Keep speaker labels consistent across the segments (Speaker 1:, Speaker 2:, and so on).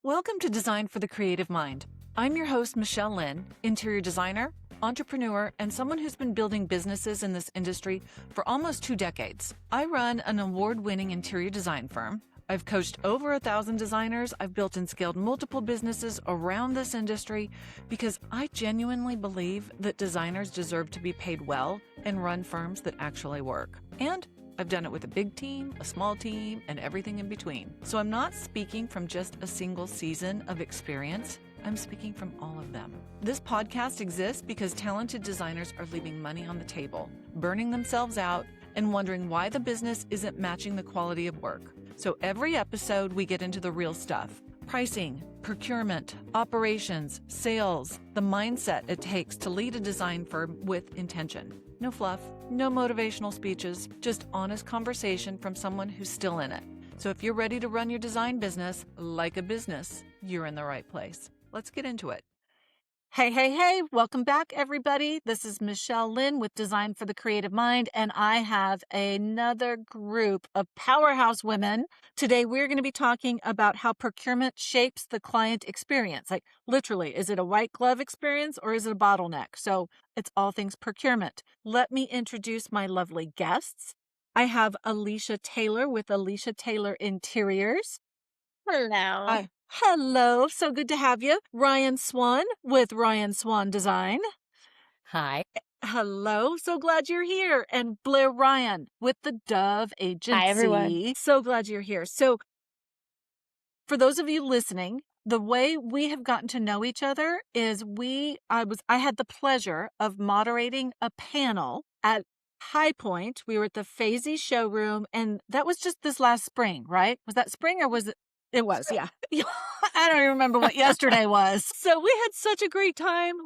Speaker 1: Welcome to Design for the Creative Mind. I'm your host, Lynne, interior designer, entrepreneur, and someone who's been building businesses in this industry for almost 2 decades. I run an award-winning interior design firm. I've coached over 1,000 designers. I've built and scaled multiple businesses around this industry because I genuinely believe that designers deserve to be paid well and run firms that actually work. And I've done it with a big team, a small team, and everything in between. So I'm not speaking from just a single season of experience. I'm speaking from all of them. This podcast exists because talented designers are leaving money on the table, burning themselves out, and wondering why the business isn't matching the quality of work. So every episode, we get into the real stuff: pricing, procurement, operations, sales, the mindset it takes to lead a design firm with intention. No fluff, no motivational speeches, just honest conversation from someone who's still in it. So if you're ready to run your design business like a business, you're in the right place. Let's get into it. Hey, welcome back, everybody. This is Lynne with Design for the Creative Mind, and I have another group of powerhouse women. Today, we're going to be talking about how procurement shapes the client experience. Like, literally, is it a white glove experience or is it a bottleneck? So it's all things procurement. Let me introduce my lovely guests. I have Alicia Taylor with Alicia Taylor Interiors.
Speaker 2: Hello.
Speaker 1: Hello, so good to have you. Ryann Swan with Ryann Swan Design.
Speaker 3: Hi.
Speaker 1: Hello, so glad you're here. And Blair Ryann with the Dove Agency.
Speaker 2: Hi, everyone.
Speaker 1: So glad you're here. So for those of you listening, the way we have gotten to know each other is I had the pleasure of moderating a panel at High Point. We were at the Fazy showroom, and that was just this last spring, right? Was that spring or was it? It was, yeah. I don't even remember what yesterday was. So we had such a great time.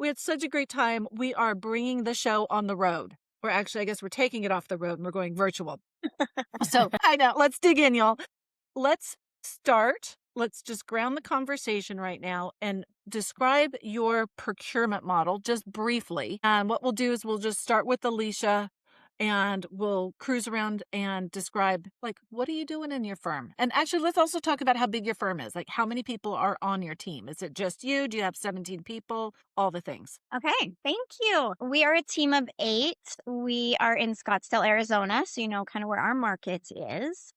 Speaker 1: We are bringing the show on the road. I guess we're taking it off the road and we're going virtual. So I know. Let's dig in, y'all. Let's start. Let's just ground the conversation right now and describe your procurement model just briefly. And what we'll do is we'll just start with Alicia, and we'll cruise around and describe, like, what are you doing in your firm? And actually, let's also talk about how big your firm is. Like, how many people are on your team? Is it just you? Do you have 17 people? All the things.
Speaker 2: Okay, thank you. We are a team of 8. We are in Scottsdale, Arizona, so you know kind of where our market is,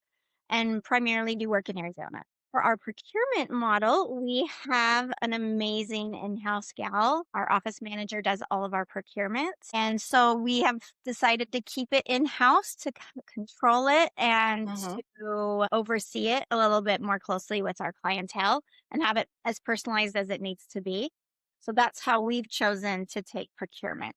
Speaker 2: and primarily do work in Arizona. For our procurement model, we have an amazing in-house gal. Our office manager does all of our procurement. And so we have decided to keep it in-house to control it and to oversee it a little bit more closely with our clientele and have it as personalized as it needs to be. So that's how we've chosen to take procurement.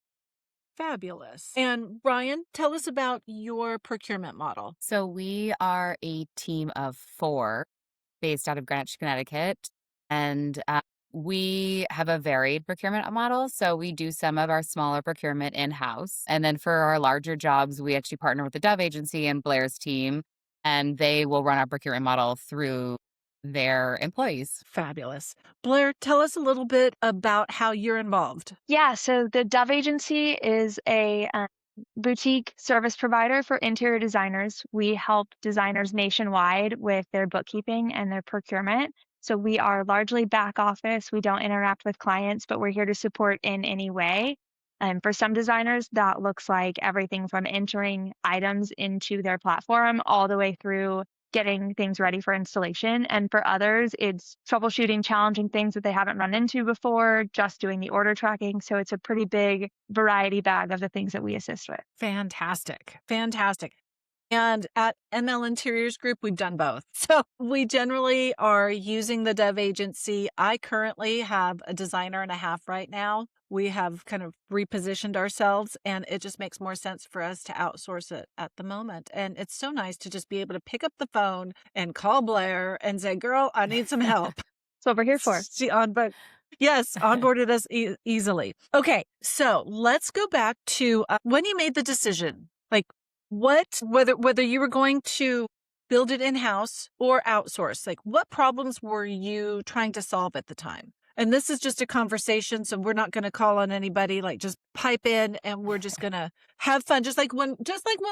Speaker 1: Fabulous. And Ryann, tell us about your procurement model.
Speaker 3: So we are a team of 4 based out of Greenwich, Connecticut. And we have a varied procurement model. So we do some of our smaller procurement in-house. And then for our larger jobs, we actually partner with the Dove Agency and Blair's team, and they will run our procurement model through their employees.
Speaker 1: Fabulous. Blair, tell us a little bit about how you're involved.
Speaker 4: Yeah, so the Dove Agency is a boutique service provider for interior designers. We help designers nationwide with their bookkeeping and their procurement. So we are largely back office. We don't interact with clients, but we're here to support in any way. And for some designers, that looks like everything from entering items into their platform all the way through getting things ready for installation. And for others, it's troubleshooting challenging things that they haven't run into before, just doing the order tracking. So it's a pretty big variety bag of the things that we assist with.
Speaker 1: Fantastic. And at ML Interiors Group, we've done both. So we generally are using the Dove Agency. I currently have a designer and a half right now. We have kind of repositioned ourselves, and it just makes more sense for us to outsource it at the moment. And it's so nice to just be able to pick up the phone and call Blair and say, girl, I need some help.
Speaker 4: That's what we're here for.
Speaker 1: Yes, onboarded us easily. Okay, so let's go back to when you made the decision. Like, whether you were going to build it in-house or outsource, like, what problems were you trying to solve at the time? And this is just a conversation, so we're not going to call on anybody. Like, just pipe in, and we're just going to have fun, just like when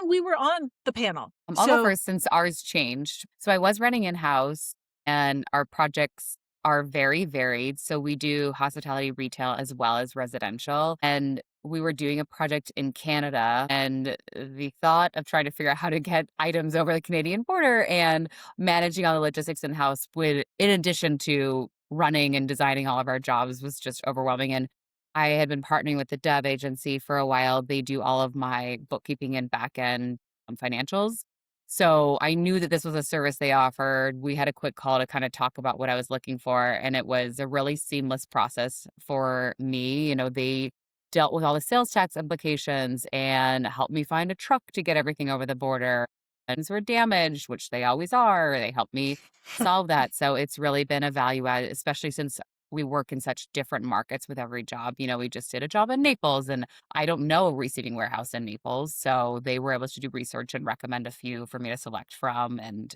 Speaker 1: we were on the panel.
Speaker 3: I'll go first since ours changed. So I was running in-house, and our projects are very varied. So we do hospitality, retail, as well as residential. And we were doing a project in Canada, and the thought of trying to figure out how to get items over the Canadian border and managing all the logistics in-house would, in addition to running and designing all of our jobs, was just overwhelming. And I had been partnering with the dev agency for a while. They do all of my bookkeeping and back end financials. So I knew that this was a service they offered. We had a quick call to kind of talk about what I was looking for, and it was a really seamless process for me. They dealt with all the sales tax implications and helped me find a truck to get everything over the border. Things were damaged, which they always are. They helped me solve that. So it's really been a value add, especially since we work in such different markets with every job. We just did a job in Naples, and I don't know a receiving warehouse in Naples. So they were able to do research and recommend a few for me to select from. And,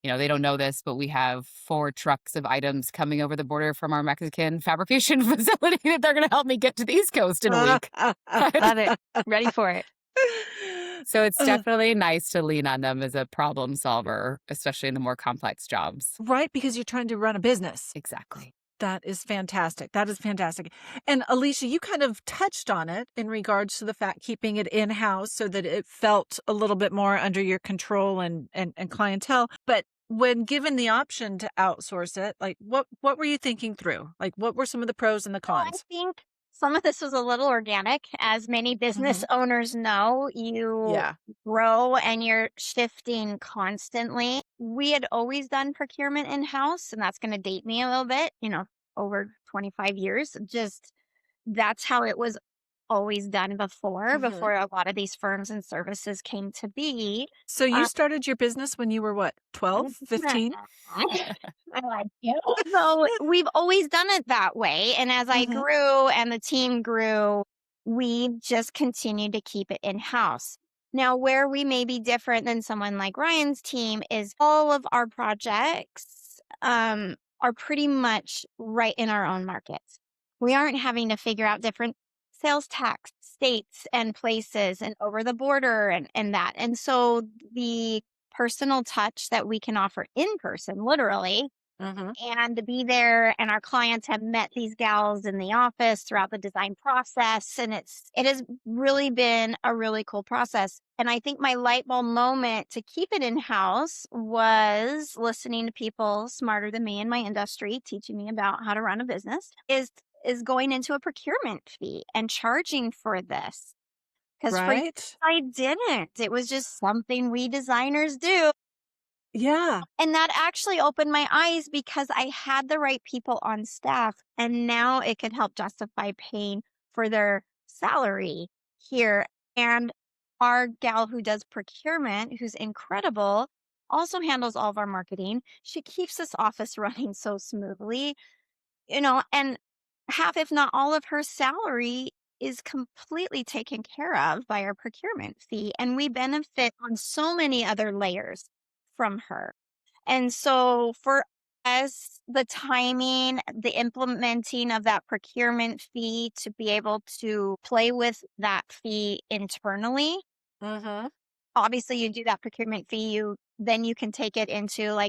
Speaker 3: they don't know this, but we have 4 trucks of items coming over the border from our Mexican fabrication facility that they're going to help me get to the East Coast in a week.
Speaker 4: Love it. Ready for it.
Speaker 3: So it's definitely nice to lean on them as a problem solver, especially in the more complex jobs.
Speaker 1: Right, because you're trying to run a business.
Speaker 3: Exactly.
Speaker 1: That is fantastic. That is fantastic. And Alicia, you kind of touched on it in regards to the fact keeping it in-house so that it felt a little bit more under your control and clientele. But when given the option to outsource it, like what were you thinking through? Like what were some of the pros and the
Speaker 2: Well, I
Speaker 1: cons?
Speaker 2: think some of this was a little organic. As many business owners know, you
Speaker 1: Yeah.
Speaker 2: grow and you're shifting constantly. We had always done procurement in-house, and that's going to date me a little bit, over 25 years. Just that's how it was always done before a lot of these firms and services came to be.
Speaker 1: So you started your business when you were what, 12, 15?
Speaker 2: I like you. So we've always done it that way. And as I grew and the team grew, we just continued to keep it in-house. Now, where we may be different than someone like Ryan's team is all of our projects are pretty much right in our own markets. We aren't having to figure out different sales tax states and places and over the border and that. And so the personal touch that we can offer in person, literally, and to be there. And our clients have met these gals in the office throughout the design process. And it has really been a really cool process. And I think my light bulb moment to keep it in-house was listening to people smarter than me in my industry, teaching me about how to run a business, is going into a procurement fee and charging for this. Because
Speaker 1: Right?
Speaker 2: I didn't. It was just something we designers do.
Speaker 1: Yeah.
Speaker 2: And that actually opened my eyes because I had the right people on staff, and now it could help justify paying for their salary here. And our gal who does procurement, who's incredible, also handles all of our marketing. She keeps this office running so smoothly, and half, if not all of her salary is completely taken care of by our procurement fee. And we benefit on so many other layers from her. And so for us, the timing, the implementing of that procurement fee to be able to play with that fee internally, obviously you do that procurement fee, then you can take it into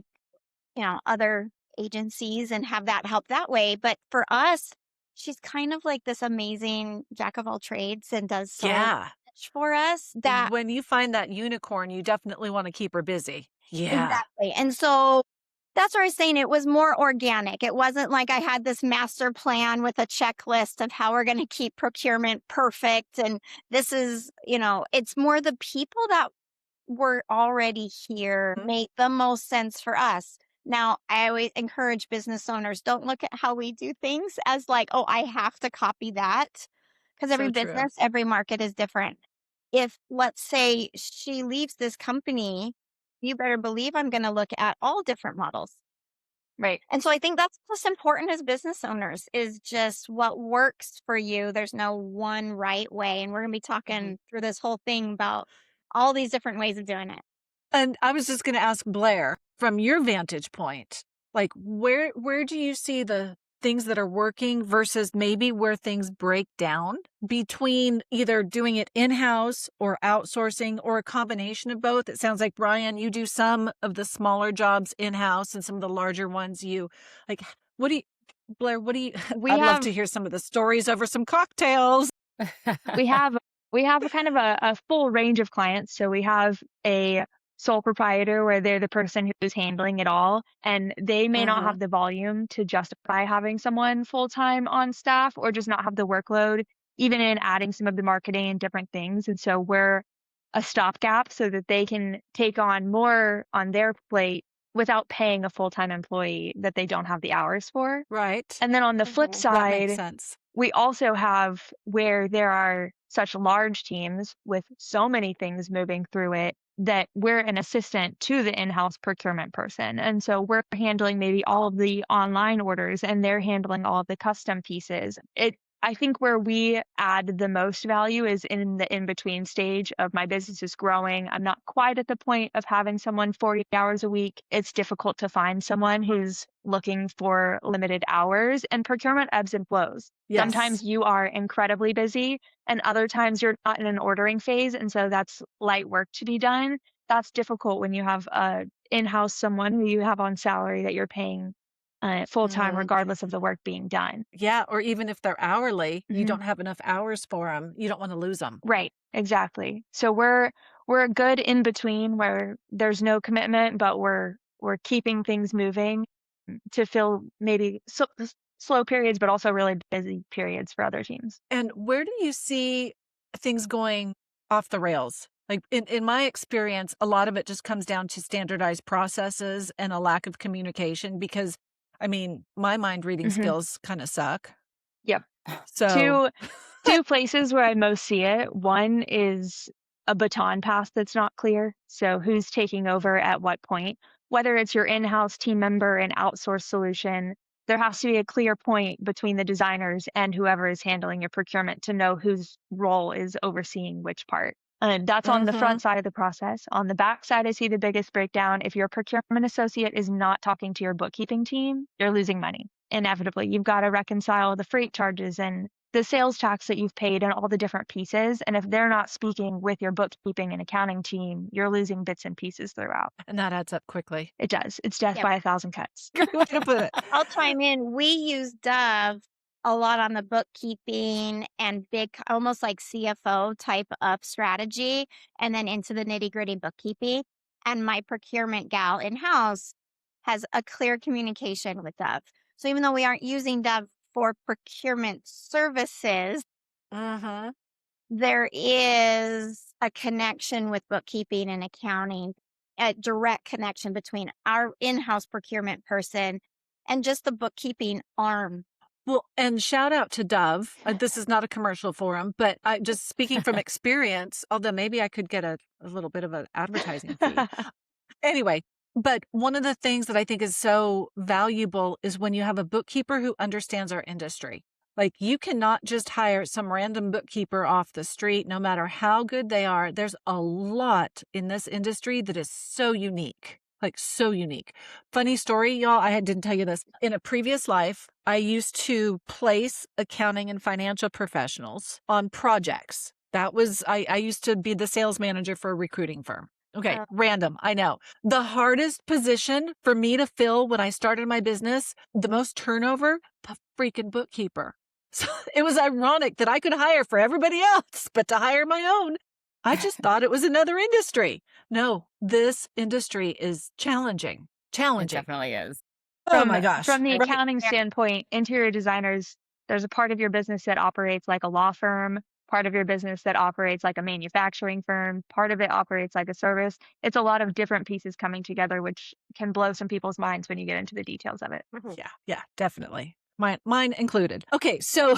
Speaker 2: other agencies and have that help that way. But for us, she's kind of like this amazing jack of all trades and does so much for us that
Speaker 1: When you find that unicorn, you definitely want to keep her busy. Yeah.
Speaker 2: exactly. And so that's where I was saying it was more organic. It wasn't like I had this master plan with a checklist of how we're going to keep procurement perfect. And this is, it's more the people that were already here make the most sense for us. Now, I always encourage business owners, don't look at how we do things as like, oh, I have to copy that. Because every
Speaker 1: So true.
Speaker 2: business, every market is different. If, let's say, she leaves this company, you better believe I'm going to look at all different models.
Speaker 4: Right.
Speaker 2: And so I think that's what's important as business owners is just what works for you. There's no one right way. And we're going to be talking through this whole thing about all these different ways of doing it.
Speaker 1: And I was just going to ask Blair, from your vantage point, like where do you see the things that are working versus maybe where things break down between either doing it in-house or outsourcing or a combination of both? It sounds like, Ryann, you do some of the smaller jobs in-house and some of the larger ones you like. What do you, Blair, what do you,
Speaker 4: We
Speaker 1: I'd love
Speaker 4: have
Speaker 1: to hear some of the stories over some cocktails.
Speaker 4: we have a kind of a full range of clients. So we have a sole proprietor where they're the person who's handling it all, and they may not have the volume to justify having someone full time on staff, or just not have the workload, even in adding some of the marketing and different things. And so we're a stopgap so that they can take on more on their plate without paying a full time employee that they don't have the hours for.
Speaker 1: Right.
Speaker 4: And then on the flip
Speaker 1: That makes
Speaker 4: side,
Speaker 1: sense.
Speaker 4: we also have where there are such large teams with so many things moving through it that we're an assistant to the in-house procurement person. And so we're handling maybe all of the online orders and they're handling all of the custom pieces. I think where we add the most value is in the in-between stage of my business is growing. I'm not quite at the point of having someone 40 hours a week. It's difficult to find someone who's looking for limited hours, and procurement ebbs and flows.
Speaker 1: Yes.
Speaker 4: Sometimes you are incredibly busy and other times you're not in an ordering phase. And so that's light work to be done. That's difficult when you have in-house someone who you have on salary that you're paying full-time, regardless of the work being done.
Speaker 1: Yeah. Or even if they're hourly, you don't have enough hours for them. You don't want to lose them.
Speaker 4: Right. Exactly. So we're a good in between where there's no commitment, but we're keeping things moving to fill maybe slow periods, but also really busy periods for other teams.
Speaker 1: And where do you see things going off the rails? Like in my experience, a lot of it just comes down to standardized processes and a lack of communication because, I mean, my mind reading skills kind of suck.
Speaker 4: Yep.
Speaker 1: So
Speaker 4: two places where I most see it. One is a baton pass that's not clear. So who's taking over at what point? Whether it's your in-house team member, an outsourced solution, there has to be a clear point between the designers and whoever is handling your procurement to know whose role is overseeing which part. And that's on the front side of the process. On the back side, I see the biggest breakdown. If your procurement associate is not talking to your bookkeeping team, you're losing money. Inevitably, you've got to reconcile the freight charges and the sales tax that you've paid and all the different pieces. And if they're not speaking with your bookkeeping and accounting team, you're losing bits and pieces throughout.
Speaker 1: And that adds up quickly.
Speaker 4: It does. It's death by 1,000 cuts.
Speaker 1: Great way to put it.
Speaker 2: I'll chime in. We use Dove a lot on the bookkeeping and big, almost like CFO type of strategy, and then into the nitty gritty bookkeeping. And my procurement gal in-house has a clear communication with Dove. So even though we aren't using Dove for procurement services, there is a connection with bookkeeping and accounting, a direct connection between our in-house procurement person and just the bookkeeping arm.
Speaker 1: Well, and shout out to Dove. This is not a commercial for them, but I just speaking from experience, although maybe I could get a little bit of an advertising fee. Anyway, but one of the things that I think is so valuable is when you have a bookkeeper who understands our industry. Like you cannot just hire some random bookkeeper off the street, no matter how good they are. There's a lot in this industry that is so unique. Like so unique. Funny story, y'all. didn't tell you this. In a previous life, I used to place accounting and financial professionals on projects. That was, I used to be the sales manager for a recruiting firm. Okay, random, I know. The hardest position for me to fill when I started my business, the most turnover, the freaking bookkeeper. So it was ironic that I could hire for everybody else, but to hire my own, I just thought it was another industry. No, this industry is challenging.
Speaker 3: It definitely is.
Speaker 1: Oh my gosh.
Speaker 4: From the accounting standpoint, interior designers, there's a part of your business that operates like a law firm, part of your business that operates like a manufacturing firm, part of it operates like a service. It's a lot of different pieces coming together, which can blow some people's minds when you get into the details of it.
Speaker 1: Yeah, definitely. Mine included. Okay, so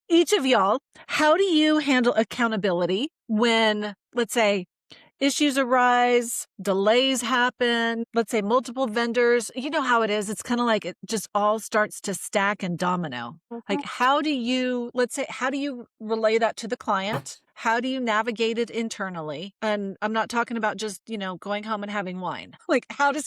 Speaker 1: each of y'all, how do you handle accountability when, let's say, issues arise, delays happen, let's say multiple vendors? You know how it is. It's kind of like it just all starts to stack and domino. Like how do you relay that to the client? How do you navigate it internally? And I'm not talking about just, going home and having wine. Like how do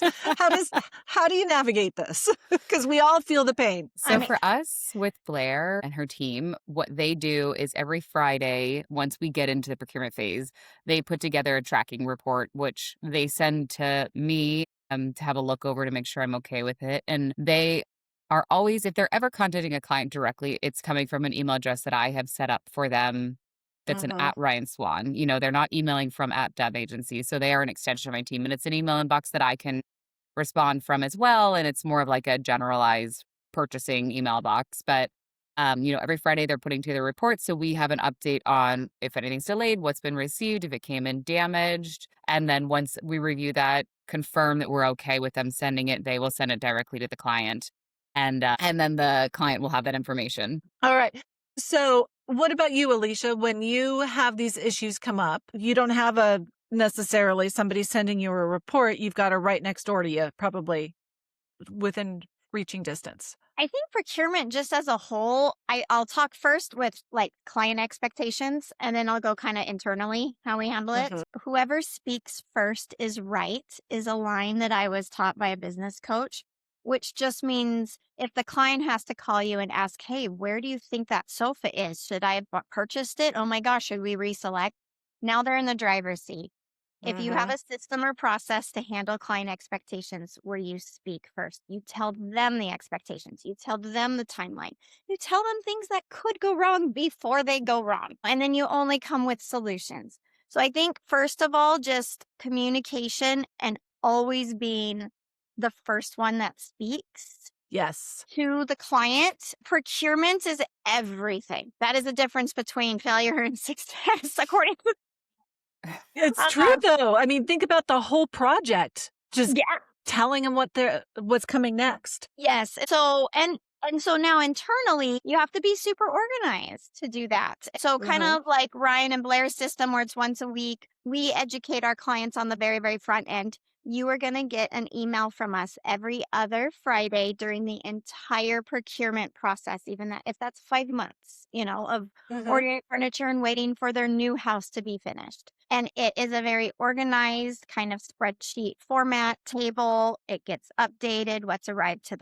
Speaker 1: you navigate this? Because we all feel the pain.
Speaker 3: So for us with Blair and her team, what they do is every Friday, once we get into the procurement phase, they put together a tracking report, which they send to me to have a look over to make sure I'm okay with it. And they are always, if they're ever contacting a client directly, it's coming from an email address that I have set up for them. That's an
Speaker 1: Mm-hmm.
Speaker 3: at Ryan Swan. They're not emailing from at Dev Agency. So they are an extension of my team. And it's an email inbox that I can respond from as well. And it's more of like a generalized purchasing email box. But every Friday they're putting together reports. So we have an update on if anything's delayed, what's been received, if it came in damaged. And then once we review that, confirm that we're okay with them sending it, they will send it directly to the client. And then the client will have that information.
Speaker 1: All right. So what about you, Alicia? When you have these issues come up, you don't have necessarily somebody sending you a report. You've got her right next door to you, probably within reaching distance.
Speaker 2: I think procurement just as a whole, I'll talk first with like client expectations, and then I'll go kind of internally how we handle it.
Speaker 1: Mhm.
Speaker 2: Whoever speaks first is right is a line that I was taught by a business coach, which just means if the client has to call you and ask, hey, where do you think that sofa is? Should I have purchased it? Oh my gosh, should we reselect? Now they're in the driver's seat. If you have
Speaker 1: Mhm.
Speaker 2: a system or process to handle client expectations where you speak first, you tell them the expectations, you tell them the timeline, you tell them things that could go wrong before they go wrong, and then you only come with solutions. So I think, first of all, just communication and always being the first one that speaks
Speaker 1: Yes.
Speaker 2: to the client. Procurement is everything. That is the difference between failure and success, according to
Speaker 1: It's true though. I mean, think about the whole project. Just
Speaker 2: yeah.
Speaker 1: telling them what's coming next.
Speaker 2: Yes. So now internally, you have to be super organized to do that. So kind
Speaker 1: Mhm.
Speaker 2: of like Ryann and Blair's system where it's once a week, we educate our clients on the very, very front end. You are going to get an email from us every other Friday during the entire procurement process, even that if that's 5 months, of
Speaker 1: Mhm.
Speaker 2: ordering furniture and waiting for their new house to be finished. And it is a very organized kind of spreadsheet format table. It gets updated, what's arrived to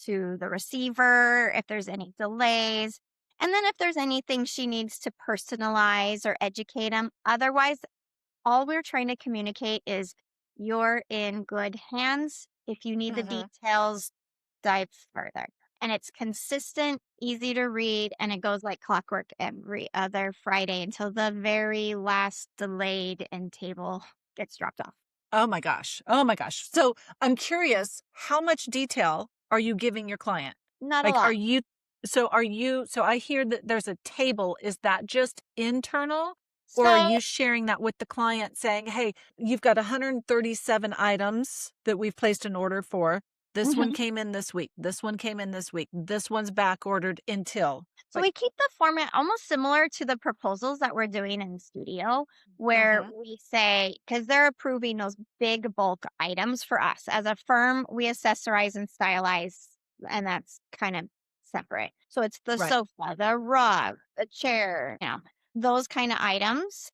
Speaker 2: the receiver, if there's any delays, and then if there's anything she needs to personalize or educate them. Otherwise, all we're trying to communicate is you're in good hands. If you need the
Speaker 1: Mhm.
Speaker 2: details, dive further. And it's consistent, easy to read, and it goes like clockwork every other Friday until the very last delayed end table gets dropped off.
Speaker 1: Oh my gosh. Oh my gosh. So I'm curious, how much detail are you giving your client?
Speaker 2: Not a
Speaker 1: Like,
Speaker 2: lot.
Speaker 1: so I hear that there's a table. Is that just internal? Or are
Speaker 2: So,
Speaker 1: you sharing that with the client saying, hey, you've got 137 items that we've placed an order for. This one
Speaker 2: mhm.
Speaker 1: came in this week. This one came in this week. This one's back ordered until.
Speaker 2: So
Speaker 1: Like,
Speaker 2: we keep the format almost similar to the proposals that we're doing in the studio, where
Speaker 1: mhm,
Speaker 2: we say, because they're approving those big bulk items for us. As a firm, we accessorize and stylize, and that's kind of separate. So it's the
Speaker 1: right.
Speaker 2: sofa, the rug, the chair, those kind of items.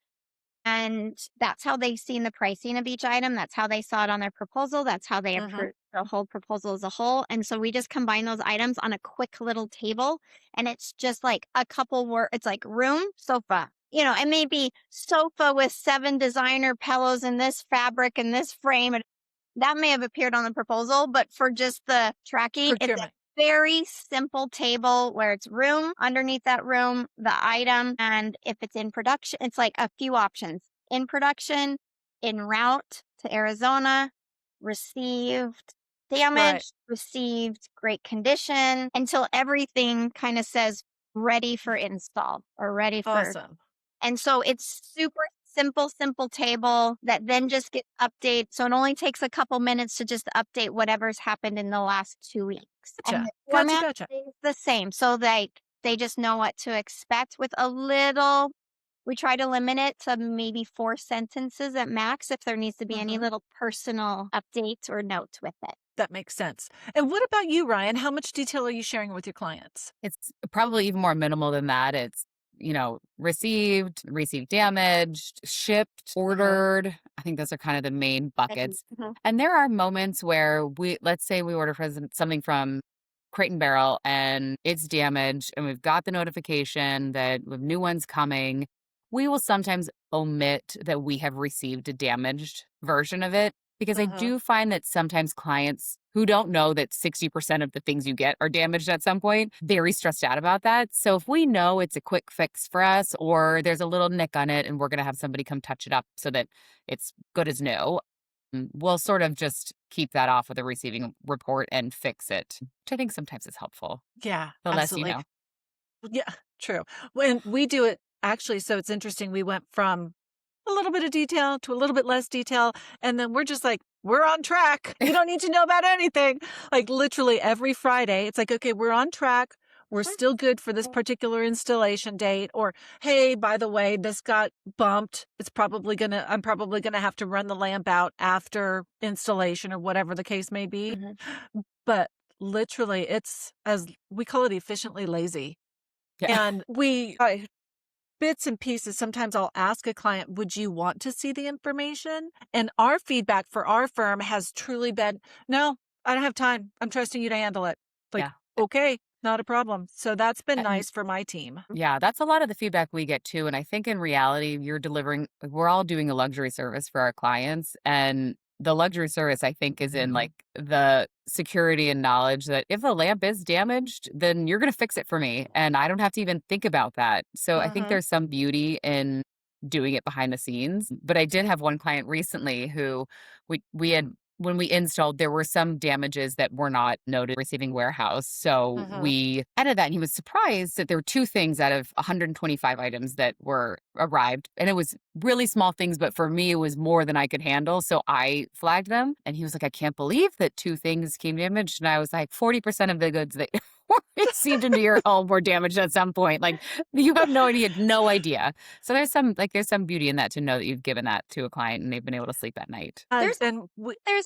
Speaker 2: And that's how they've seen the pricing of each item. That's how they saw it on their proposal. That's how they
Speaker 1: Mhm,
Speaker 2: approved the whole proposal as a whole. And so we just combine those items on a quick little table. And it's just like a couple words. It's like room, sofa. It may be sofa with 7 designer pillows and this fabric and this frame. And that may have appeared on the proposal, but for just the tracking, it's a
Speaker 1: procurement.
Speaker 2: very simple table where it's room, underneath that room, the item, and if it's in production, it's like a few options. In production, en route to Arizona, received,
Speaker 1: Right.
Speaker 2: damaged, received, great condition, until everything kind of says ready for install or ready for.
Speaker 1: Awesome.
Speaker 2: And so it's super simple table that then just gets updated. So it only takes a couple minutes to just update whatever's happened in the last 2 weeks. And
Speaker 1: Gotcha.
Speaker 2: the
Speaker 1: Gotcha.
Speaker 2: format
Speaker 1: Gotcha.
Speaker 2: is the same. So they just know what to expect with we try to limit it to maybe 4 sentences at max if there needs to be any
Speaker 1: Mhm.
Speaker 2: little personal update or note with it.
Speaker 1: That makes sense. And what about you, Ryan? How much detail are you sharing with your clients?
Speaker 3: It's probably even more minimal than that. It's, received damaged, shipped,
Speaker 1: Mhm.
Speaker 3: ordered. I think those are kind of the main buckets.
Speaker 2: Mhm.
Speaker 3: And there are moments where let's say we order something from Crate and Barrel and it's damaged and we've got the notification that with new ones coming. We will sometimes omit that we have received a damaged version of it because I
Speaker 1: Mhm.
Speaker 3: do find that sometimes clients who don't know that 60% of the things you get are damaged at some point, very stressed out about that. So if we know it's a quick fix for us or there's a little nick on it and we're going to have somebody come touch it up so that it's good as new, we'll sort of just keep that off with a receiving report and fix it, which I think sometimes is helpful.
Speaker 1: Yeah,
Speaker 3: The less you
Speaker 1: absolutely.
Speaker 3: know.
Speaker 1: Yeah, true. When we do it, actually, so it's interesting. We went from a little bit of detail to a little bit less detail. And then we're just like, we're on track. You don't need to know about anything. Like literally every Friday, it's like, okay, we're on track. We're still good for this particular installation date. Or, hey, by the way, this got bumped. I'm probably gonna have to run the lamp out after installation or whatever the case may be. But literally it's, as we call it, efficiently lazy.
Speaker 3: Yeah.
Speaker 1: And bits and pieces. Sometimes I'll ask a client, would you want to see the information? And our feedback for our firm has truly been, no, I don't have time. I'm trusting you to handle it. Like,
Speaker 3: Yeah.
Speaker 1: okay, not a problem. So that's been
Speaker 3: And-
Speaker 1: nice for my team.
Speaker 3: Yeah, that's a lot of the feedback we get too. And I think in reality, we're all doing a luxury service for our clients. And the luxury service, I think, is in like the security and knowledge that if a lamp is damaged, then you're going to fix it for me. And I don't have to even think about that. So I think there's some beauty in doing it behind the scenes. But I did have one client recently who we had, when we installed, there were some damages that were not noted receiving warehouse. So we added that, and he was surprised that there were 2 things out of 125 items that were arrived. And it was really small things, but for me, it was more than I could handle. So I flagged them, and he was like, I can't believe that 2 things came damaged. And I was like, 40% of the goods that were received into your home were damaged at some point. Like, you have no idea. So there's some beauty in that, to know that you've given that to a client and they've been able to sleep at night.
Speaker 2: There's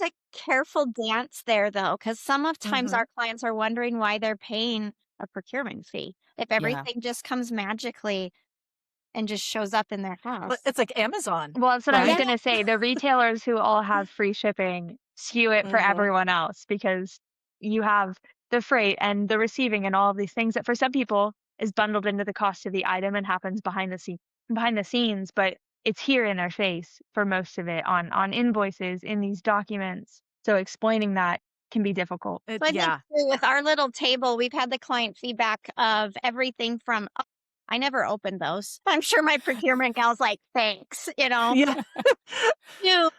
Speaker 2: a careful dance there, though, because some of times our clients are wondering why they're paying a procurement fee if everything just comes magically and just shows up in their house.
Speaker 1: It's like Amazon.
Speaker 4: Well, that's what I was
Speaker 1: right?
Speaker 4: going to say. The retailers who all have free shipping skew it for everyone else, because you have the freight and the receiving and all of these things that for some people is bundled into the cost of the item and happens behind the scenes, but it's here in their face for most of it on invoices, in these documents. So explaining that can be difficult.
Speaker 2: So I think with our little table, we've had the client feedback of everything from, "Oh, I never opened those." I'm sure my procurement gal's like, thanks,
Speaker 1: Yeah.
Speaker 2: to,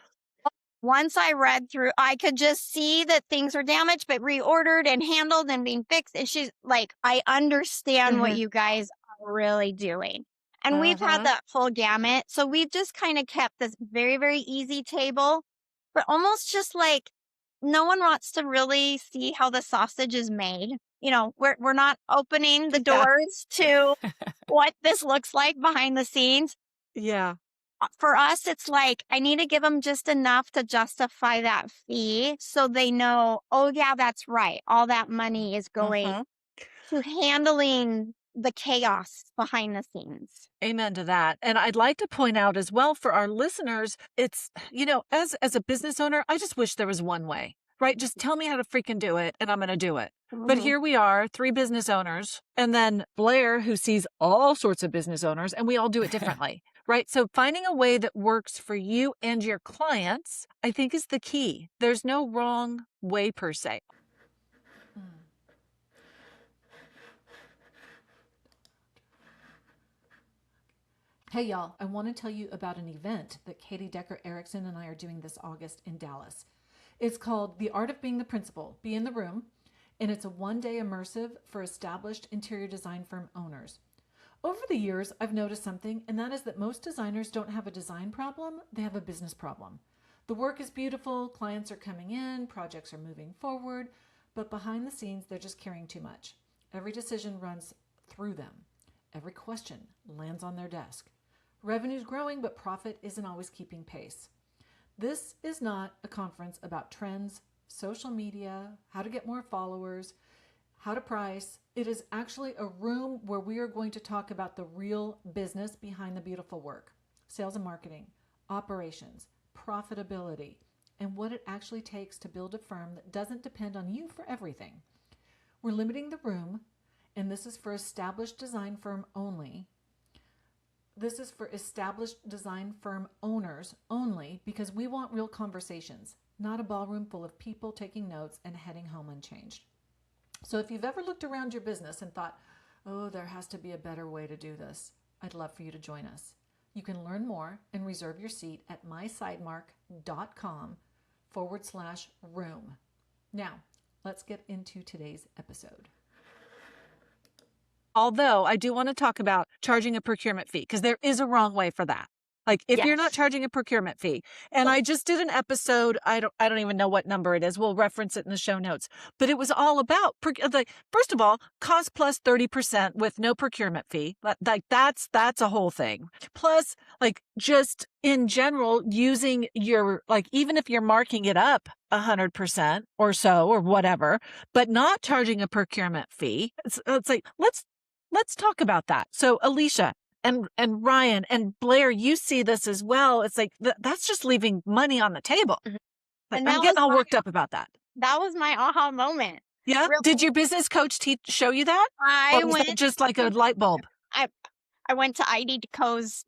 Speaker 2: once I read through, I could just see that things were damaged, but reordered and handled and being fixed. And she's like, I understand what you guys are really doing. And we've had that full gamut. So we've just kind of kept this very, very easy table, but almost just like no one wants to really see how the sausage is made. We're not opening the doors to what this looks like behind the scenes.
Speaker 1: Yeah.
Speaker 2: For us, it's like, I need to give them just enough to justify that fee so they know, oh, yeah, that's right. All that money is going to handling the chaos behind the scenes.
Speaker 1: Amen to that. And I'd like to point out as well for our listeners, it's, as a business owner, I just wish there was one way, right? Just tell me how to freaking do it and I'm going to do it. But here we are, 3 business owners, and then Blair, who sees all sorts of business owners, and we all do it differently, right? So finding a way that works for you and your clients, I think, is the key. There's no wrong way per se. Hey y'all, I want to tell you about an event that Katie Decker Erickson and I are doing this August in Dallas. It's called The Art of Being the Principal, Be in the Room, and it's a 1-day immersive for established interior design firm owners. Over the years, I've noticed something, and that is that most designers don't have a design problem, they have a business problem. The work is beautiful, clients are coming in, projects are moving forward, but behind the scenes, they're just carrying too much. Every decision runs through them. Every question lands on their desk. Revenue's growing, but profit isn't always keeping pace. This is not a conference about trends, social media, how to get more followers, how to price. It is actually a room where we are going to talk about the real business behind the beautiful work. Sales and marketing, operations, profitability, and what it actually takes to build a firm that doesn't depend on you for everything. We're limiting the room, and this is for established design firm only. This is for established design firm owners only, because we want real conversations, not a ballroom full of people taking notes and heading home unchanged. So if you've ever looked around your business and thought, oh, there has to be a better way to do this, I'd love for you to join us. You can learn more and reserve your seat at mysidemark.com/room. Now, let's get into today's episode. Although I do want to talk about charging a procurement fee, because there is a wrong way for that. Like if you're not
Speaker 2: Yes.
Speaker 1: charging a procurement fee, and I just did an episode, I don't even know what number it is. We'll reference it in the show notes. But it was all about first of all, cost plus 30% with no procurement fee. Like that's a whole thing. Plus, like just in general, using your even if you're marking it up 100% or so or whatever, but not charging a procurement fee. It's like let's talk about that. So Alicia and Ryann and Blair, you see this as well. It's like that's just leaving money on the table.
Speaker 2: Mhm.
Speaker 1: Like,
Speaker 2: And
Speaker 1: I'm getting all worked up about that.
Speaker 2: that was my aha moment.
Speaker 1: Yeah.
Speaker 2: Real
Speaker 1: Did
Speaker 2: quick.
Speaker 1: your business coach show you that?
Speaker 2: I
Speaker 1: Or was that
Speaker 2: went
Speaker 1: just like a light bulb?
Speaker 2: I went to IDCO's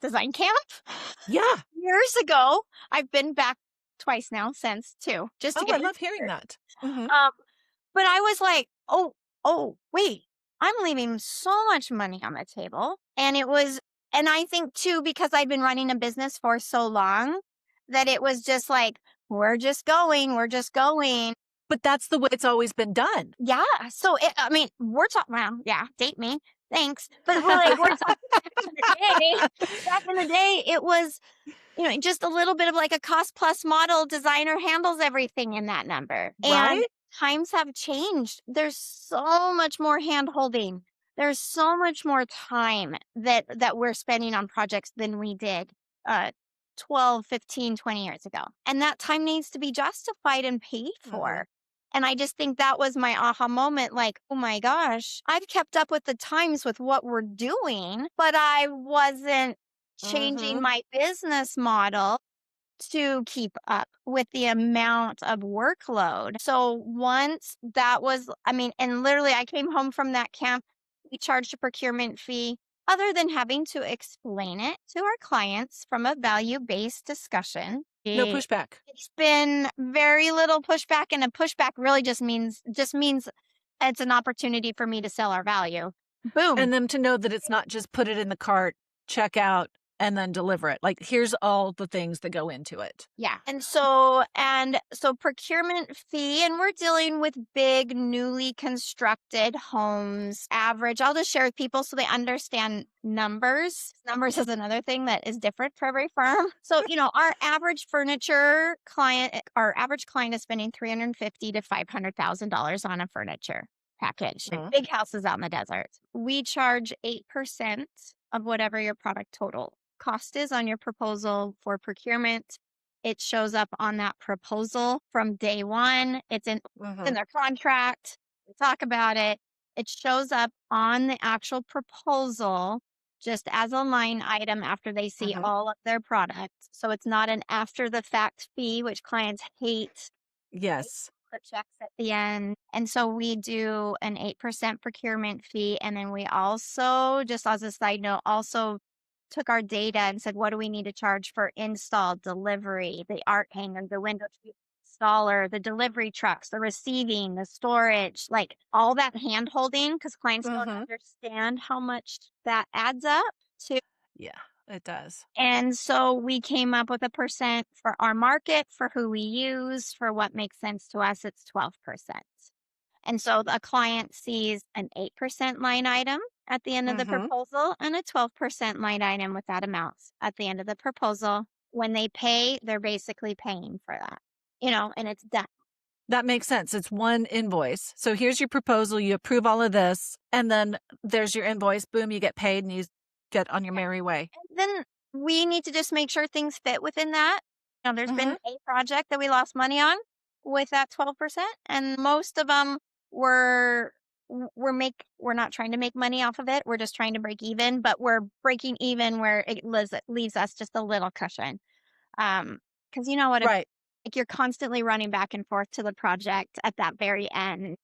Speaker 2: design camp
Speaker 1: Yeah.
Speaker 2: years ago. I've been back twice now since too, just to
Speaker 1: Oh,
Speaker 2: get
Speaker 1: I love hearing that. Mhm.
Speaker 2: but I was like, oh, wait, I'm leaving so much money on the table. And I think too, because I've been running a business for so long, that it was just like, we're just going.
Speaker 1: But that's the way it's always been done.
Speaker 2: Yeah. So, we're talking, well, yeah, date me. Thanks. But we're talking back in the day, it was, just a little bit of like a cost plus model. Designer handles everything in that number.
Speaker 1: Right?
Speaker 2: And times have changed. There's so much more hand holding. There's so much more time that we're spending on projects than we did 12, 15, 20 years ago. And that time needs to be justified and paid for. And I just think that was my aha moment. Like, oh my gosh, I've kept up with the times with what we're doing, but I wasn't changing my business model to keep up with the amount of workload. So once that was, and literally I came home from that camp, we charged a procurement fee other than having to explain it to our clients from a value-based discussion.
Speaker 1: No pushback.
Speaker 2: It's been very little pushback, and a pushback really just means it's an opportunity for me to sell our value. Boom.
Speaker 1: And them to know that it's not just put it in the cart, check out, and then deliver it. Like, here's all the things that go into it.
Speaker 2: Yeah. And so procurement fee, and we're dealing with big, newly constructed homes, average. I'll just share with people so they understand numbers. Numbers is another thing that is different for every firm. So, our average client is spending $350,000 to $500,000 on a furniture package. Like big houses out in the desert. We charge 8% of whatever your product total cost is on your proposal for procurement. It shows up on that proposal from day one. It's in their contract. We talk about it. It shows up on the actual proposal just as a line item after they see all of their products. So it's not an after the fact fee, which clients hate.
Speaker 1: Yes.
Speaker 2: Put checks at the end. And so we do an 8% procurement fee. And then we also, just as a side note, also took our data and said, what do we need to charge for install, delivery, the art hanger, the window installer, the delivery trucks, the receiving, the storage, like all that hand holding, because clients don't understand how much that adds up to.
Speaker 1: Yeah, it does.
Speaker 2: And so we came up with a percent for our market, for who we use, for what makes sense to us, it's 12%. And so the client sees an 8% line item at the end of the proposal and a 12% line item with that amount at the end of the proposal. When they pay, they're basically paying for that, and it's done.
Speaker 1: That makes sense. It's one invoice. So here's your proposal. You approve all of this, and then there's your invoice. Boom, you get paid and you get on your merry way.
Speaker 2: And then we need to just make sure things fit within that. There's been a project that we lost money on with that 12%, and most of them we're not trying to make money off of it. We're just trying to break even, but we're breaking even where it leaves us just a little cushion. Because you know what?
Speaker 1: Right.
Speaker 2: Like you're constantly running back and forth to the project at that very end.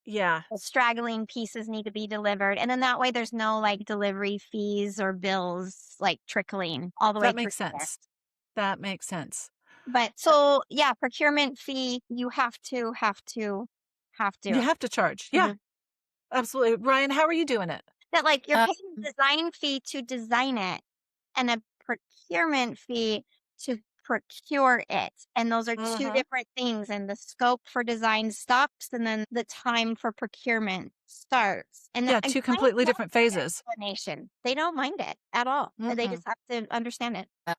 Speaker 1: Yeah.
Speaker 2: The straggling pieces need to be delivered. And then that way there's no like delivery fees or bills like trickling all the way.
Speaker 1: That makes sense. That makes sense.
Speaker 2: But so yeah, procurement fee, you have to.
Speaker 1: You have to charge. Yeah,
Speaker 2: Mhm.
Speaker 1: absolutely. Ryann, how are you doing it?
Speaker 2: That like you're
Speaker 3: Uh,
Speaker 2: paying a design fee to design it and a procurement fee to procure it. And those are two
Speaker 1: Mm-hmm.
Speaker 2: different things. And the scope for design stops and then the time for procurement starts.
Speaker 1: Yeah,
Speaker 2: And
Speaker 1: two
Speaker 2: clients
Speaker 1: completely
Speaker 2: love
Speaker 1: different
Speaker 2: that
Speaker 1: phases.
Speaker 2: explanation. They don't mind it at all. They
Speaker 1: Mm-mm.
Speaker 2: just have to understand it.
Speaker 3: uh,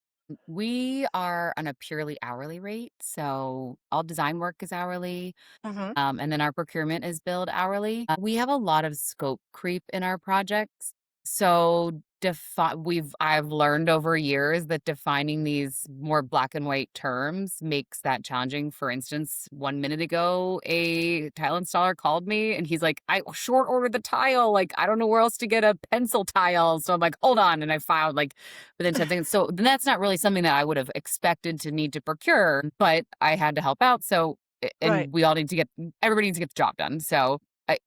Speaker 3: we are on a purely hourly rate. So all design work is hourly.
Speaker 1: Mm-hmm.
Speaker 3: And then our procurement is billed hourly. We have a lot of scope creep in our projects. So I've learned over years that defining these more black and white terms makes that challenging. For instance, 1 minute ago, a tile installer called me and he's like, I short ordered the tile. Like, I don't know where else to get a pencil tile. So I'm like, hold on. And I filed like within 10 seconds. So then that's not really something that I would have expected to need to procure, but I had to help out. So
Speaker 1: Right.
Speaker 3: and everybody needs to get the job done. So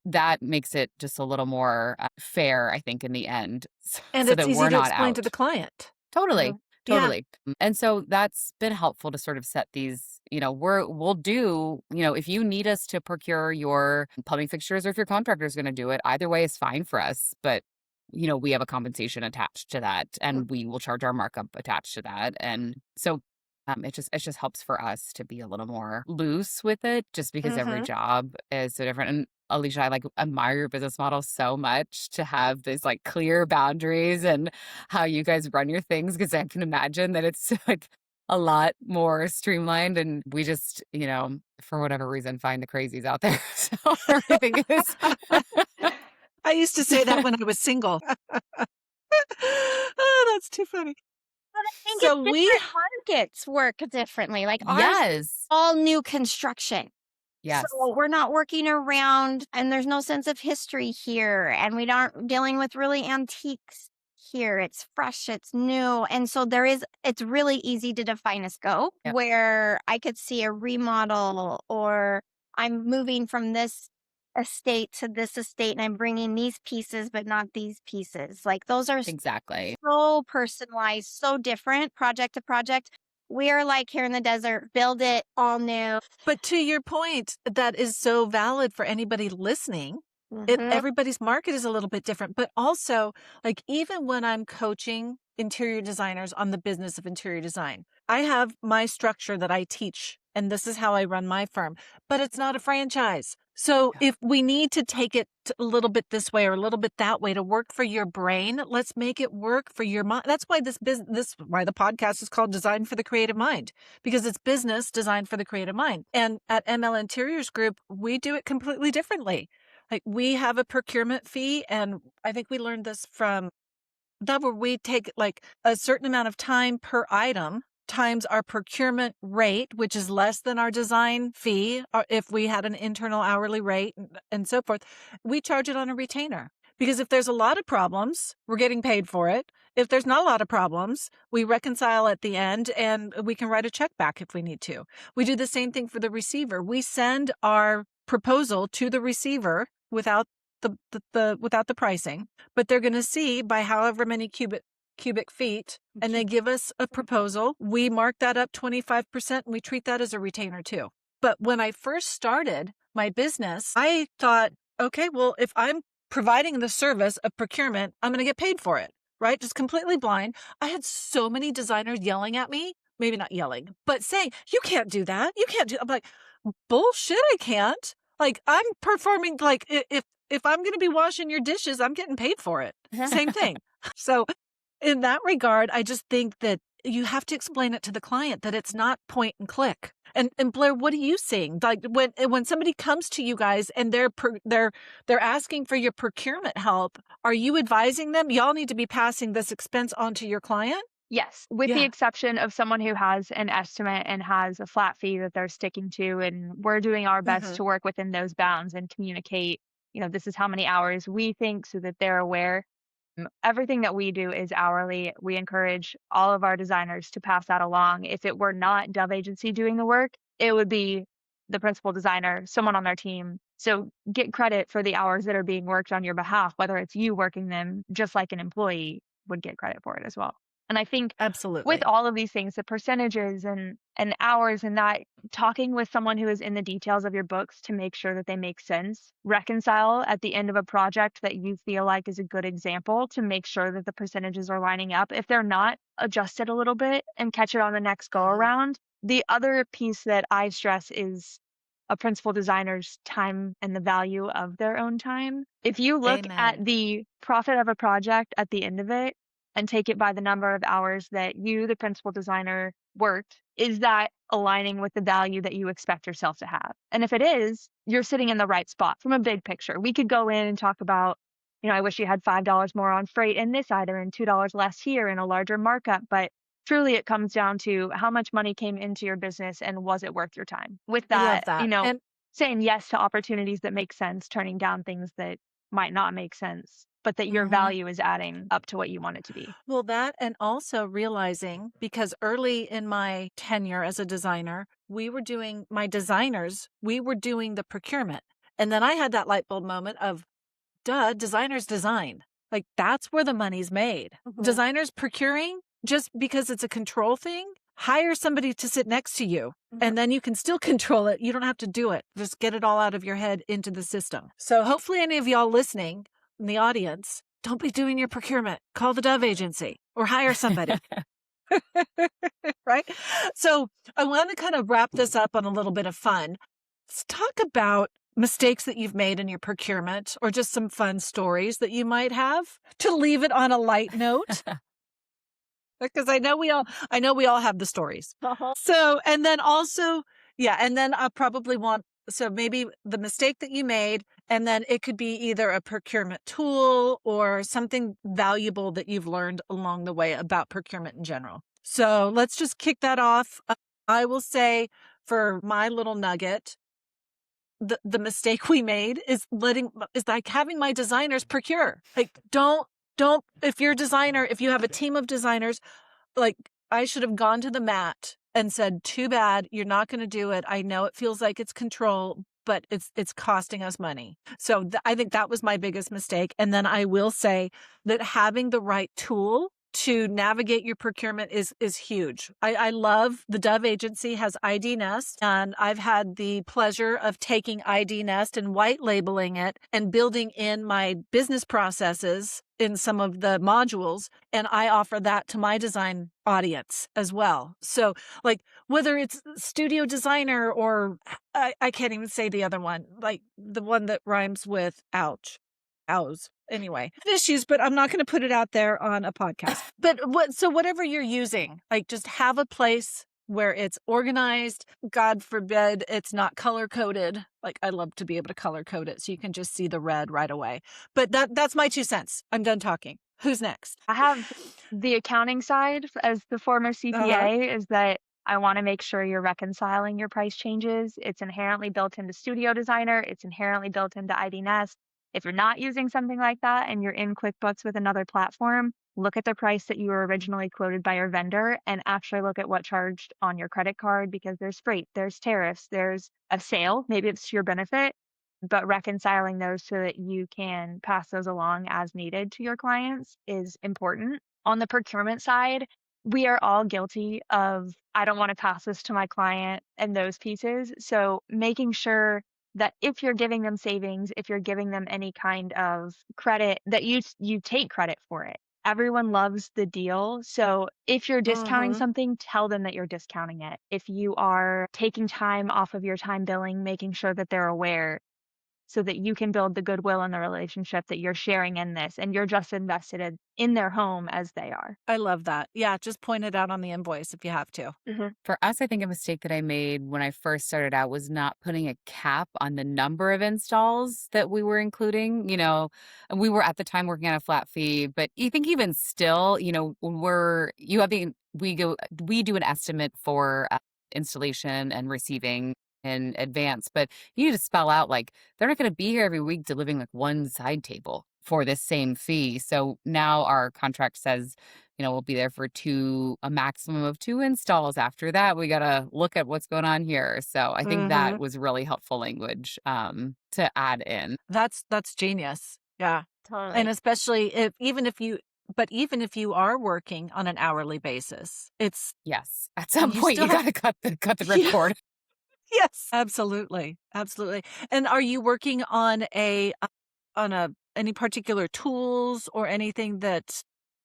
Speaker 3: that makes it just a little more fair, I think, in the end,
Speaker 1: And
Speaker 3: so
Speaker 1: it's
Speaker 3: that
Speaker 1: easy
Speaker 3: we're
Speaker 1: to
Speaker 3: not
Speaker 1: explain to the
Speaker 3: out.
Speaker 1: client.
Speaker 3: Totally,
Speaker 1: Yeah.
Speaker 3: totally. And so that's been helpful to sort of set these, we'll do, if you need us to procure your plumbing fixtures or if your contractor is going to do it, either way is fine for us. But, we have a compensation attached to that and we will charge our markup attached to that. And so it just helps for us to be a little more loose with it, just because every
Speaker 1: Mm-hmm.
Speaker 3: job is so different. And Alicia, I like admire your business model so much to have these like clear boundaries and how you guys run your things, because I can imagine that it's like a lot more streamlined, and we just, for whatever reason, find the crazies out there. So everything is
Speaker 1: I used to say that when I was single. Oh, that's too funny.
Speaker 2: But I think it's
Speaker 1: So we,
Speaker 2: different markets work differently. Like ours is
Speaker 3: yes,
Speaker 2: all new construction. So
Speaker 3: yes,
Speaker 2: we're not working around and there's no sense of history here. And we aren't dealing with really antiques here. It's fresh, it's new. And so it's really easy to define a scope
Speaker 3: yep,
Speaker 2: where I could see a remodel or I'm moving from this estate to this estate and I'm bringing these pieces, but not these pieces. Like those are
Speaker 3: exactly.
Speaker 2: so personalized, so different project to project. We are like here in the desert, build it all new.
Speaker 1: but to your point, that is so valid for anybody listening.
Speaker 2: Mhm.
Speaker 1: Everybody's market is a little bit different, but also like even when I'm coaching interior designers on the business of interior design, I have my structure that I teach, and this is how I run my firm, but it's not a franchise. So
Speaker 3: Yeah,
Speaker 1: if we need to take it a little bit this way or a little bit that way to work for your brain, let's make it work for your mind. That's why why the podcast is called Design for the Creative Mind, because it's business designed for the creative mind. And at ML Interiors Group, we do it completely differently. Like we have a procurement fee, and I think we learned this from that where we take like a certain amount of time per item times our procurement rate, which is less than our design fee, or if we had an internal hourly rate and so forth. We charge it on a retainer because if there's a lot of problems, we're getting paid for it. If there's not a lot of problems, we reconcile at the end and we can write a check back if we need to. We do the same thing for the receiver. We send our proposal to the receiver without without the pricing, but they're going to see by however many cubic feet, and they give us a proposal. We mark that up 25% and we treat that as a retainer too. But when I first started my business, I thought, okay, well, if I'm providing the service of procurement, I'm going to get paid for it, right? Just completely blind. I had so many designers yelling at me, maybe not yelling, but saying, you can't do that. You can't do. I'm like, bullshit, I can't. Like I'm performing like if I'm going to be washing your dishes, I'm getting paid for it. Same thing. So in that regard, I just think that you have to explain it to the client that it's not point and click. And Blair, what are you seeing? Like when somebody comes to you guys and they're asking for your procurement help, are you advising them y'all need to be passing this expense on to your client?
Speaker 4: Yes, with the
Speaker 1: Yeah.
Speaker 4: exception of someone who has an estimate and has a flat fee that they're sticking to, and we're doing our best
Speaker 1: Mm-hmm.
Speaker 4: to work within those bounds and communicate, this is how many hours we think so that they're aware. Everything that we do is hourly. We encourage all of our designers to pass that along. If it were not Dove Agency doing the work, it would be the principal designer, someone on their team. So get credit for the hours that are being worked on your behalf, whether it's you working them, just like an employee would get credit for it as well. And I think with
Speaker 1: Absolutely.
Speaker 4: all of these things, the percentages and hours and that, talking with someone who is in the details of your books to make sure that they make sense, reconcile at the end of a project that you feel like is a good example to make sure that the percentages are lining up. If they're not, adjust it a little bit and catch it on the next go around. The other piece that I stress is a principal designer's time and the value of their own time. If you look at
Speaker 1: Amen.
Speaker 4: the profit of a project at the end of it and take it by the number of hours that you, the principal designer, worked, is that aligning with the value that you expect yourself to have? And if it is, you're sitting in the right spot from a big picture. We could go in and talk about, I wish you had $5 more on freight in this item and $2 less here and a larger markup. But truly, it comes down to how much money came into your business and was it worth your time? With
Speaker 1: I love
Speaker 4: that,
Speaker 1: that. And
Speaker 4: saying yes to opportunities that make sense, turning down things that might not make sense, but that your
Speaker 1: Mhm.
Speaker 4: value is adding up to what you want it to be.
Speaker 1: Well, that and also realizing, because early in my tenure as a designer, we were doing the procurement. And then I had that light bulb moment of, duh, designers design. Like, that's where the money's made. Designers procuring, just because it's a control thing, hire somebody to sit next to you. And then you can still control it. You don't have to do it. Just get it all out of your head into the system. So hopefully any of y'all listening in the audience, don't be doing your procurement. Call the Dove agency or hire somebody. Right? So I want to kind of wrap this up on a little bit of fun. Let's talk about mistakes that you've made in your procurement or just some fun stories that you might have to leave it on a light note. Because I know we all have the stories. So, and then also, and then I'll probably want, so maybe the mistake that you made, and then it could be either a procurement tool or something valuable that you've learned along the way about procurement in general. So let's just kick that off. I will say for my little nugget, the mistake we made is like having my designers procure. Like, don't, if you're a designer, if you have a team of designers, like, I should have gone to the mat and said, too bad, you're not going to do it. I know it feels like it's control, but it's costing us money. So I think that was my biggest mistake. And then I will say that having the right tool to navigate your procurement is huge. I love the Dove agency has ID Nest, and I've had the pleasure of taking ID Nest and white labeling it and building in my business processes in some of the modules. And I offer that to my design audience as well. So like whether it's studio designer or I can't even say the other one, like the one that rhymes with ouch. Ows. Anyway, issues, but I'm not going to put it out there on a podcast. But whatever you're using, like, just have a place where it's organized. God forbid it's not color coded. Like, I love to be able to color code it so you can just see the red right away. But that's my 2 cents. I'm done talking. Who's next?
Speaker 4: I have the accounting side as the former CPA is that I want to make sure you're reconciling your price changes. It's inherently built into Studio Designer. It's inherently built into ID Nest. If you're not using something like that and you're in QuickBooks with another platform, look at the price that you were originally quoted by your vendor and actually look at what charged on your credit card, because there's freight, there's tariffs, there's a sale, maybe it's to your benefit, but reconciling those so that you can pass those along as needed to your clients is important. On the procurement side, we are all guilty of, I don't want to pass this to my client and those pieces. So making sure that if you're giving them savings, if you're giving them any kind of credit, that you take credit for it. Everyone loves the deal. So if you're discounting something, tell them that you're discounting it. If you are taking time off of your time billing, making sure that they're aware so that you can build the goodwill and the relationship that you're sharing in this, and you're just invested in their home as they are.
Speaker 1: I love that. Yeah, just point it out on the invoice if you have to.
Speaker 3: For us, I think a mistake that I made when I first started out was not putting a cap on the number of installs that we were including. We were at the time working on a flat fee, but I think even still, we do an estimate for installation and receiving in advance, but you need to spell out, like, they're not going to be here every week delivering like one side table for this same fee. So now our contract says, we'll be there for a maximum of 2 installs. After that, we got to look at what's going on here. So I think that was really helpful language to add in.
Speaker 1: That's genius. Yeah.
Speaker 2: Totally.
Speaker 1: And especially even if you But even if you are working on an hourly basis, it's
Speaker 3: Yes. At some
Speaker 1: you
Speaker 3: point,
Speaker 1: still
Speaker 3: you
Speaker 1: have
Speaker 3: got to cut the
Speaker 1: yeah,
Speaker 3: ripcord.
Speaker 1: yes, absolutely, absolutely. And are you working on any particular tools or anything that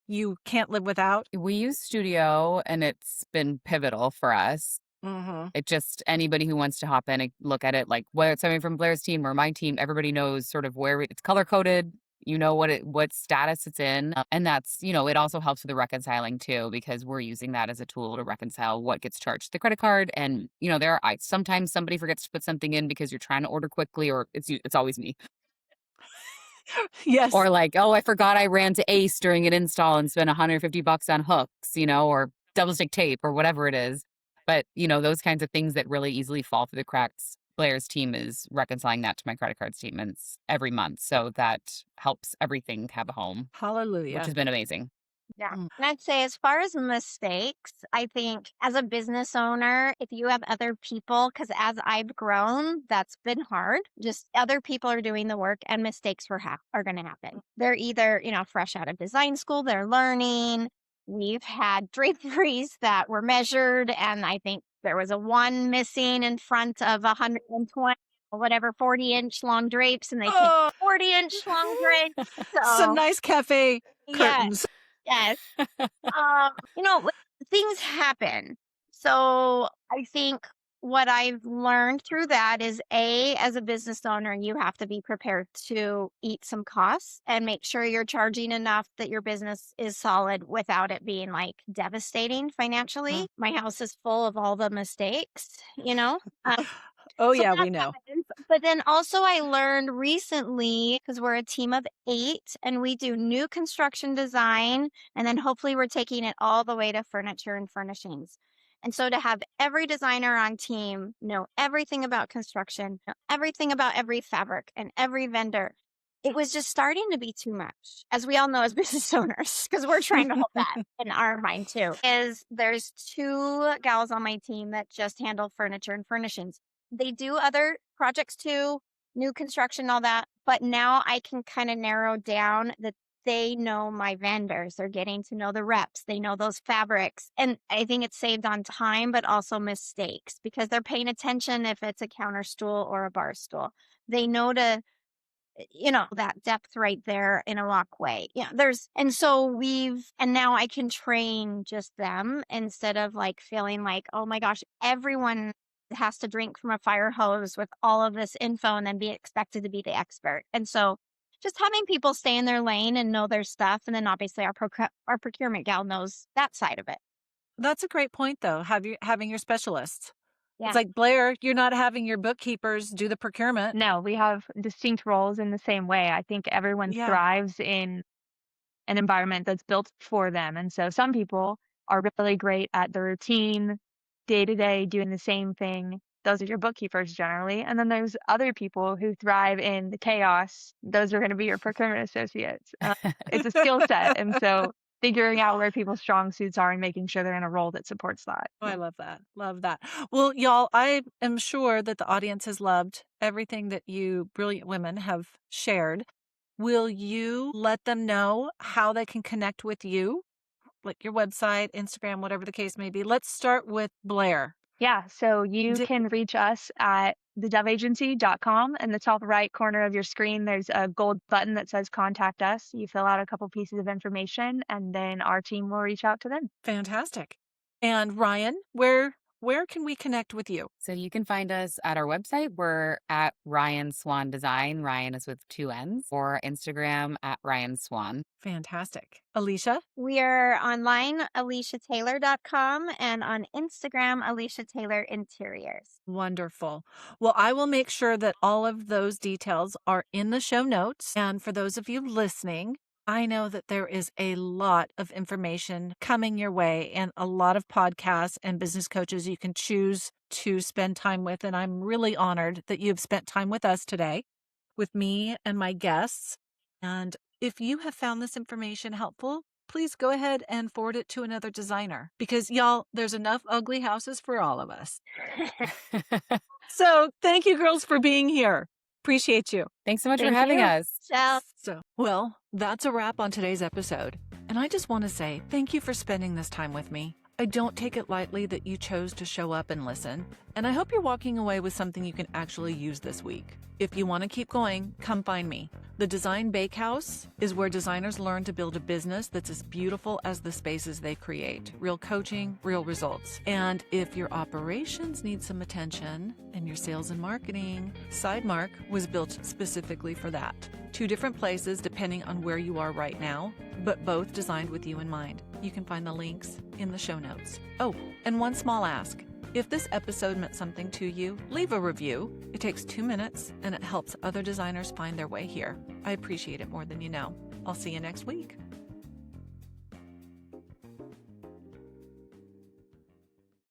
Speaker 1: you can't live without?
Speaker 3: We use Studio, and it's been pivotal for us.
Speaker 1: Mm-hmm.
Speaker 3: It just anybody who wants to hop in and look at it, like whether it's something from Blair's team or my team, everybody knows sort of where it's color coded. You know what status it's in, and that's it also helps with the reconciling too because we're using that as a tool to reconcile what gets charged to the credit card. And sometimes somebody forgets to put something in because you're trying to order quickly, or it's always me.
Speaker 1: Yes.
Speaker 3: Or like, oh, I forgot I ran to Ace during an install and spent $150 on hooks, or double stick tape or whatever it is. But, those kinds of things that really easily fall through the cracks. Blair's team is reconciling that to my credit card statements every month. So that helps everything have a home, which
Speaker 1: Hallelujah.
Speaker 3: has been amazing.
Speaker 2: Yeah.
Speaker 1: Mm.
Speaker 2: And I'd say, as far as mistakes, I think as a business owner, if you have other people, because as I've grown, that's been hard. Just other people are doing the work and mistakes are going to happen. They're either, fresh out of design school, they're learning. We've had draperies that were measured, and I think there was a one missing in front of 120 or whatever 40-inch long drapes, and they came
Speaker 1: Oh,
Speaker 2: 40-inch long drapes.
Speaker 1: some
Speaker 2: So,
Speaker 1: nice cafe
Speaker 2: yeah.
Speaker 1: curtains.
Speaker 2: Yes. Things happen. So I think what I've learned through that is as a business owner, you have to be prepared to eat some costs and make sure you're charging enough that your business is solid without it being like devastating financially. My house is full of all the mistakes,
Speaker 1: Oh,
Speaker 2: so
Speaker 1: yeah,
Speaker 2: that
Speaker 1: we know.
Speaker 2: happens. But then also I learned recently, because we're a team of 8 and we do new construction design, and then hopefully we're taking it all the way to furniture and furnishings. And so to have every designer on team know everything about construction, know everything about every fabric and every vendor, it was just starting to be too much, as we all know as business owners, because we're trying to hold that in our mind too. There's 2 gals on my team that just handle furniture and furnishings. They do other projects too, new construction, all that. But now I can kind of narrow down that they know my vendors. They're getting to know the reps. They know those fabrics. And I think it's saved on time, but also mistakes because they're paying attention if it's a counter stool or a bar stool. They know that depth right there in a walkway. Yeah, and now I can train just them instead of like feeling like, oh my gosh, everyone has to drink from a fire hose with all of this info and then be expected to be the expert. And so just having people stay in their lane and know their stuff. And then obviously our procurement gal knows that side of it.
Speaker 1: That's a great point, though, having your specialists.
Speaker 2: Yeah.
Speaker 1: It's like, Blair, you're not having your bookkeepers do the procurement.
Speaker 4: No, we have distinct roles in the same way. I think everyone
Speaker 1: Yeah.
Speaker 4: thrives in an environment that's built for them. And so some people are really great at the routine, day to day, doing the same thing. Those are your bookkeepers generally. And then there's other people who thrive in the chaos. Those are going to be your procurement associates. It's a skill set. And so figuring out where people's strong suits are and making sure they're in a role that supports that.
Speaker 1: Oh, I love that. Love that. Well, y'all, I am sure that the audience has loved everything that you brilliant women have shared. Will you let them know how they can connect with you? Like your website, Instagram, whatever the case may be. Let's start with Blair.
Speaker 4: Yeah, so you can reach us at thedoveagency.com. In the top right corner of your screen, there's a gold button that says contact us. You fill out a couple pieces of information, and then our team will reach out to them.
Speaker 1: Fantastic. And Ryann, where can we connect with you?
Speaker 3: So you can find us at our website. We're at Ryann Swan Design. Ryann is with 2 N's. Or Instagram at Ryann Swan.
Speaker 1: Fantastic. Alicia?
Speaker 2: We are online, aliciataylor.com, and on Instagram, Alicia Taylor Interiors.
Speaker 1: Wonderful. Well, I will make sure that all of those details are in the show notes. And for those of you listening, I know that there is a lot of information coming your way and a lot of podcasts and business coaches you can choose to spend time with. And I'm really honored that you've spent time with us today, with me and my guests. And if you have found this information helpful, please go ahead and forward it to another designer because, y'all, there's enough ugly houses for all of us. So thank you, girls, for being here. Appreciate you.
Speaker 3: Thanks so much for
Speaker 4: Thank
Speaker 3: having
Speaker 4: you.
Speaker 3: us.
Speaker 2: So
Speaker 1: Well, that's a wrap on today's episode. And I just want to say thank you for spending this time with me. I don't take it lightly that you chose to show up and listen, and I hope you're walking away with something you can actually use this week. If you want to keep going, come find me. The Design Bakehouse is where designers learn to build a business that's as beautiful as the spaces they create. Real coaching, real results. And if your operations need some attention and your sales and marketing, Sidemark was built specifically for that. 2 different places depending on where you are right now, but both designed with you in mind. You can find the links in the show notes. Oh, and one small ask. If this episode meant something to you, leave a review. It takes 2 minutes and it helps other designers find their way here. I appreciate it more than you know. I'll see you next week.